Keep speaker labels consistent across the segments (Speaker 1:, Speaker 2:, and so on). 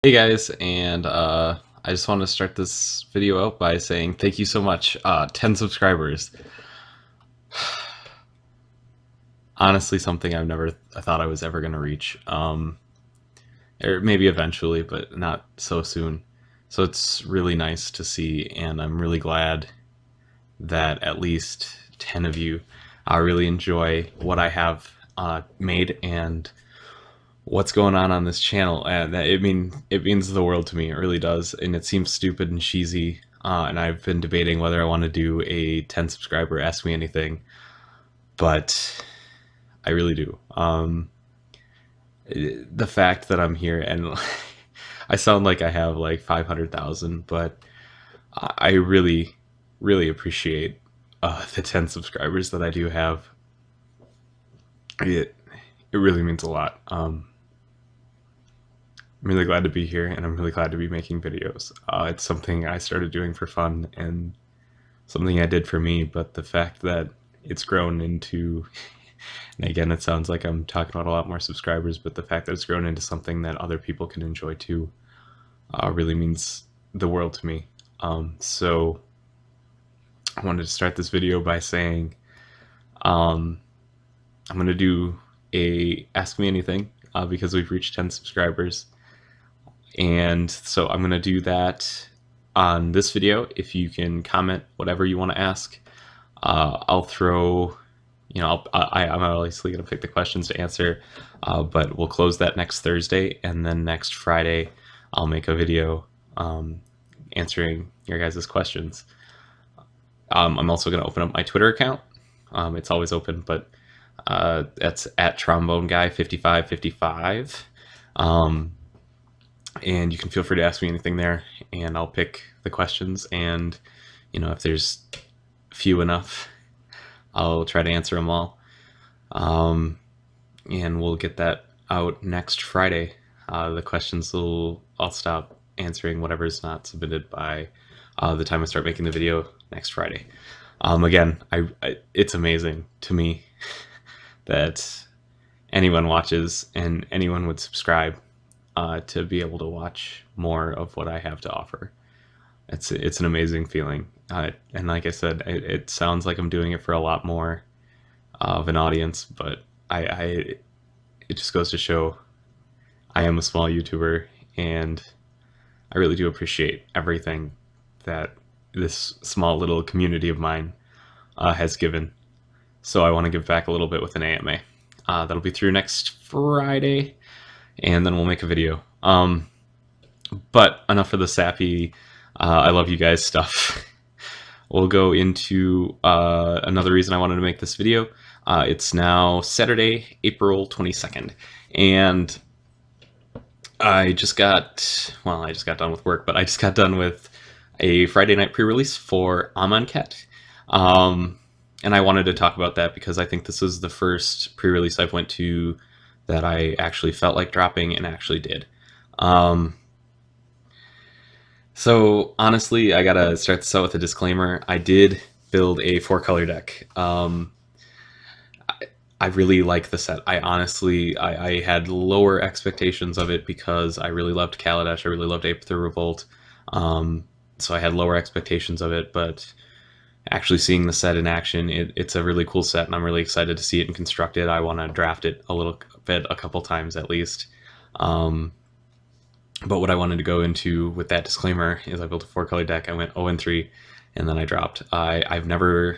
Speaker 1: Hey guys, and I just want to start this video out by saying thank you so much. 10 subscribers. Honestly, something I thought I was ever going to reach. Or maybe eventually, but not so soon. So it's really nice to see, and I'm really glad that at least 10 of you really enjoy what I have made and what's going on this channel. And it means the world to me. It really does. And it seems stupid and cheesy. And I've been debating whether I want to do a 10 subscriber Ask Me Anything, but I really do. The fact that I'm here and I sound like I have like 500,000, but I really, really appreciate the 10 subscribers that I do have. It really means a lot. I'm really glad to be here, and I'm really glad to be making videos. It's something I started doing for fun and something I did for me, but the fact that it's grown into, and again, it sounds like I'm talking about a lot more subscribers, but the fact that it's grown into something that other people can enjoy too really means the world to me. So I wanted to start this video by saying I'm going to do a Ask Me Anything because we've reached 10 subscribers. And so I'm going to do that on this video. If you can comment whatever you want to ask, I'll throw, I'm obviously going to pick the questions to answer, but we'll close that next Thursday, and then next Friday I'll make a video answering your guys' questions. I'm also going to open up my Twitter account. It's always open, but that's at TromboneGuy5555. And you can feel free to ask me anything there, and I'll pick the questions, and if there's few enough, I'll try to answer them all. And we'll get that out next Friday. The questions I'll stop answering whatever's not submitted by the time I start making the video next Friday. Again, it's amazing to me that anyone watches and anyone would subscribe to be able to watch more of what I have to offer. It's an amazing feeling. And like I said, it sounds like I'm doing it for a lot more of an audience, but it just goes to show I am a small YouTuber, and I really do appreciate everything that this small little community of mine has given. So I want to give back a little bit with an AMA. That'll be through next Friday, and then we'll make a video. But enough of the sappy, I love you guys stuff. We'll go into another reason I wanted to make this video. It's now Saturday, April 22nd, and I just got done with work, but I just got done with a Friday night pre-release for Amonkhet. And I wanted to talk about that because I think this is the first pre-release I've went to that I actually felt like dropping and actually did. So honestly, I gotta start this out with a disclaimer. I did build a 4-color deck. I really like the set. I had lower expectations of it because I really loved Kaladesh. I really loved Aether Revolt. So I had lower expectations of it, but actually seeing the set in action, it's a really cool set, and I'm really excited to see it and construct it. I want to draft it a couple times at least. But what I wanted to go into with that disclaimer is I built a 4-color deck. I went 0-3, and then I dropped. I've never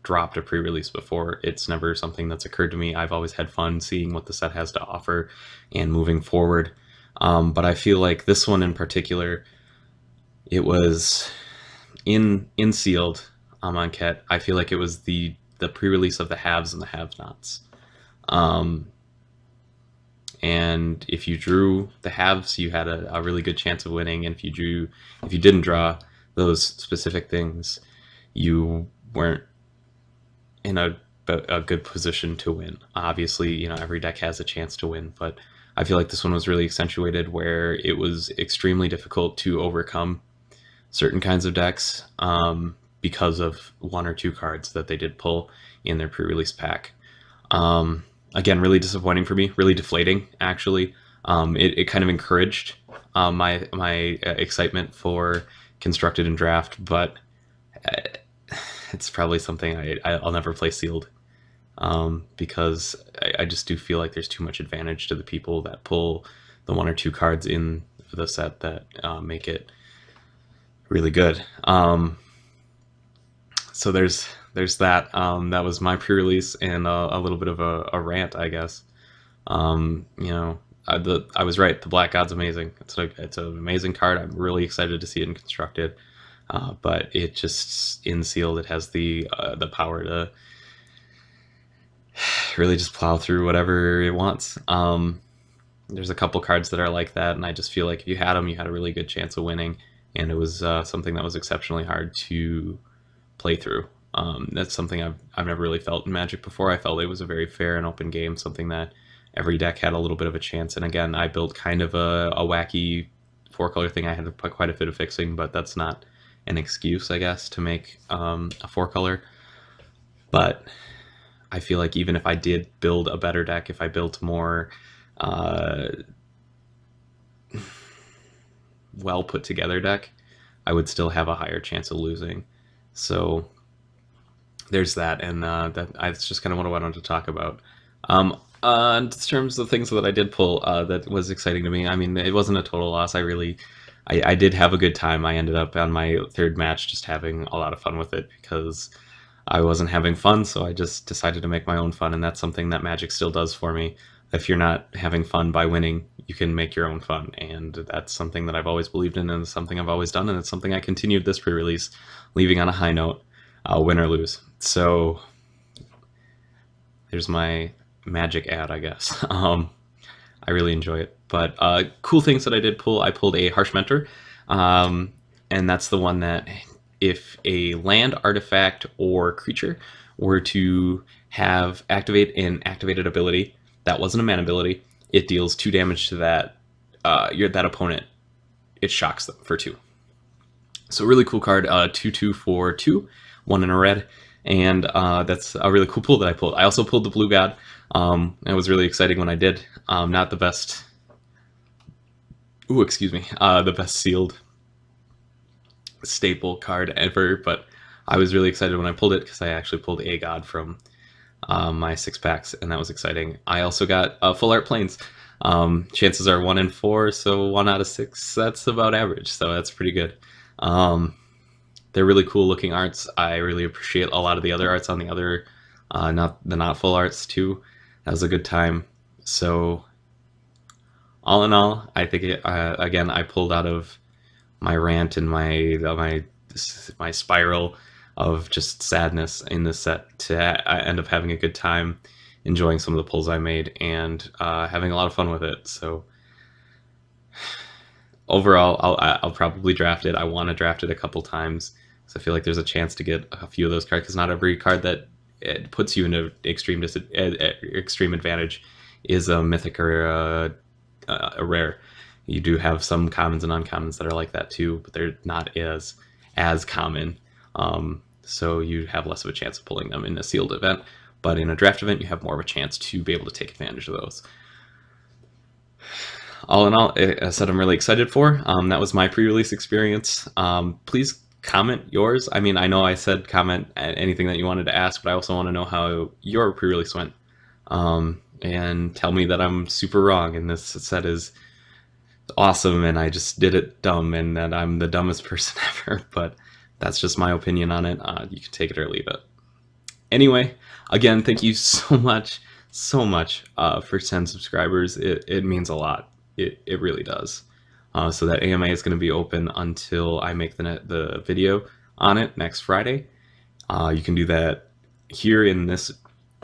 Speaker 1: dropped a pre-release before. It's never something that's occurred to me. I've always had fun seeing what the set has to offer and moving forward. But I feel like this one in particular, it was in sealed Amonkhet. I feel like it was the pre-release of the haves and the have-nots. And if you drew the haves, you had a really good chance of winning. And if you didn't draw those specific things, you weren't in a good position to win. Obviously, every deck has a chance to win, but I feel like this one was really accentuated where it was extremely difficult to overcome certain kinds of decks because of 1 or 2 cards that they did pull in their pre-release pack. Again, really disappointing for me, really deflating, actually. it kind of encouraged my excitement for constructed and draft, but it's probably something I'll never play sealed, because I just do feel like there's too much advantage to the people that pull the 1 or 2 cards in the set that make it really good. So there's that. That was my pre-release and a little bit of a rant, I guess. You know, I was right. The Black God's amazing. It's an amazing card. I'm really excited to see it in constructed. But it just in sealed, it has the power to really just plow through whatever it wants. There's a couple cards that are like that, and I just feel like if you had them, you had a really good chance of winning. And it was something that was exceptionally hard to play through. That's something I've never really felt in Magic before. I felt it was a very fair and open game, something that every deck had a little bit of a chance. And again, I built kind of a wacky 4-color thing I had to put quite a bit of fixing, but that's not an excuse, I guess, to make a 4-color. But I feel like even if I did build a better deck, if I built more well put together deck, I would still have a higher chance of losing. So there's that, and that's just kind of what I wanted to talk about. In terms of things that I did pull, that was exciting to me. I mean, it wasn't a total loss. I did have a good time. I ended up on my 3rd match just having a lot of fun with it because I wasn't having fun, so I just decided to make my own fun, and that's something that Magic still does for me. If you're not having fun by winning, you can make your own fun, and that's something that I've always believed in, and it's something I've always done, and it's something I continued this pre-release, leaving on a high note, win or lose. So there's my Magic ad, I guess. I really enjoy it. But cool things that I did pull, I pulled a Harsh Mentor, and that's the one that if a land, artifact, or creature were to have activate an activated ability that wasn't a mana ability, it deals 2 damage to that that opponent. It shocks them for 2. So really cool card, 2/2 for 2, 1 in a red, and that's a really cool pull that I pulled. I also pulled the Blue God. It was really exciting when I did. Not the best. Ooh, excuse me. The best sealed staple card ever, but I was really excited when I pulled it because I actually pulled a God from my 6-packs, and that was exciting. I also got full art planes. Chances are 1 in 4, so 1 out of 6. That's about average, so that's pretty good. They're really cool looking arts. I really appreciate a lot of the other arts on the other, not full arts too. That was a good time. So all in all, I think again I pulled out of my rant and my spiral of just sadness in this set to end up having a good time, enjoying some of the pulls I made, and having a lot of fun with it. So overall, I'll probably draft it. I want to draft it a couple times, so I feel like there's a chance to get a few of those cards, because not every card that it puts you into extreme advantage is a mythic or a rare. You do have some commons and uncommons that are like that too, but they're not as common. So you have less of a chance of pulling them in a sealed event. But in a draft event, you have more of a chance to be able to take advantage of those. All in all, a set I'm really excited for. That was my pre-release experience. Please comment yours. I mean, I know I said comment anything that you wanted to ask, but I also want to know how your pre-release went. And tell me that I'm super wrong and this set is awesome and I just did it dumb and that I'm the dumbest person ever. But that's just my opinion on it. You can take it or leave it. Anyway, again, thank you so much for 10 subscribers. It means a lot. It really does. So that AMA is going to be open until I make the video on it next Friday. You can do that here in this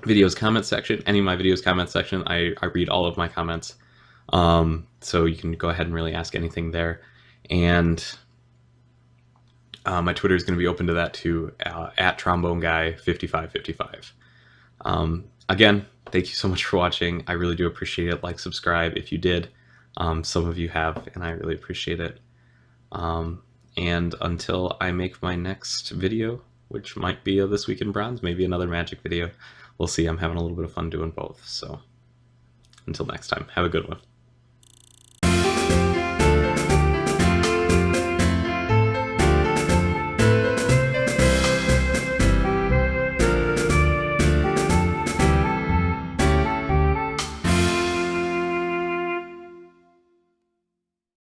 Speaker 1: video's comment section. Any of my videos comment section, I read all of my comments. So you can go ahead and really ask anything there. And my Twitter is going to be open to that too, at tromboneguy5555. Again, thank you so much for watching. I really do appreciate it. Like, subscribe if you did. Some of you have, and I really appreciate it. And until I make my next video, which might be This Week in Bronze, maybe another Magic video, we'll see. I'm having a little bit of fun doing both. So until next time, have a good one.